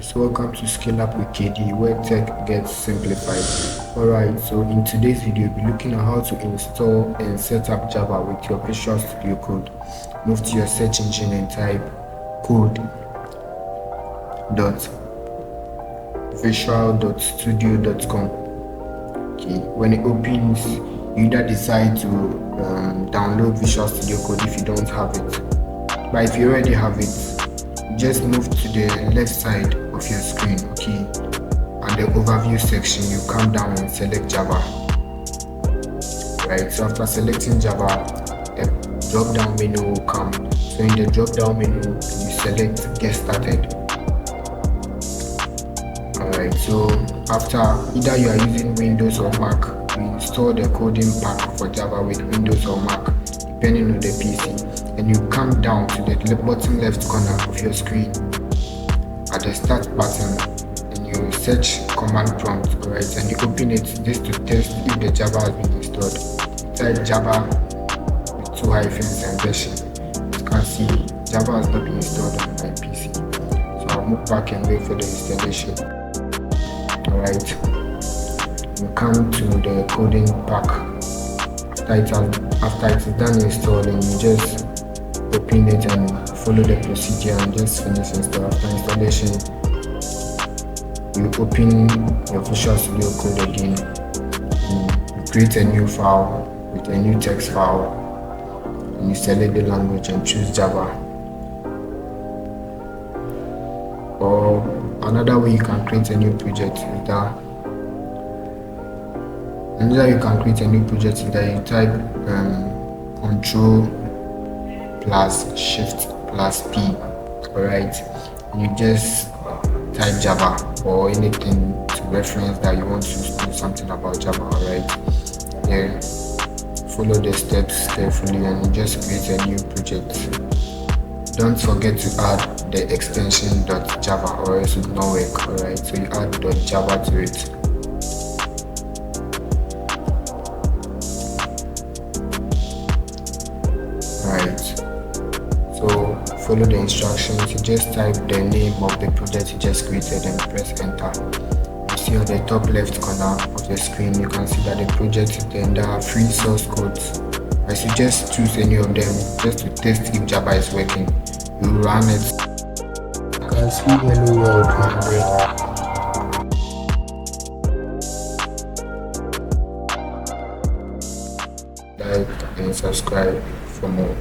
So welcome to Scale Up with KD, where tech gets simplified. Alright, so in today's video, we'll be looking at how to install and set up Java with your Visual Studio Code. Move to your search engine and type code.visual.studio.com. Okay, when it opens, you either decide to download Visual Studio Code if you don't have it. But if you already have it, just move to the left side of your screen, okay, and the overview section, you come down and select Java. Right, so after selecting Java, a drop down menu will come. So in the drop down menu, you select Get Started. Alright, so after either you are using Windows or Mac, we install the coding pack for Java with Windows or Mac, depending on the PC. And you come down to the bottom left corner of your screen at the start button, and you search command prompt, alright, and you open it just to test if the Java has been installed. Type Java with 2 hyphens and version. As you can see, Java has not been installed on my PC, so I'll move back and wait for the installation. Alright, you come to the coding pack. After it is done installing, you just open it and follow the procedure and just finish install. After installation, you open your Visual Studio Code again, you create a new file with a new text file, and you select the language and choose Java. Or another way you can create a new project is that you type Control plus Shift plus P, alright, and you just type Java or anything to reference that you want to do something about Java, alright. Yeah, follow the steps carefully and you just create a new project. Don't forget to add the extension .java or else it will not work, alright, so you add .java to it. So follow the instructions. You just type the name of the project you just created and press enter. You see on the top left corner of the screen, you can see that the project is there. There are free source codes. I suggest choose any of them just to test if Java is working. You run it. You can see hello world and like and subscribe for more.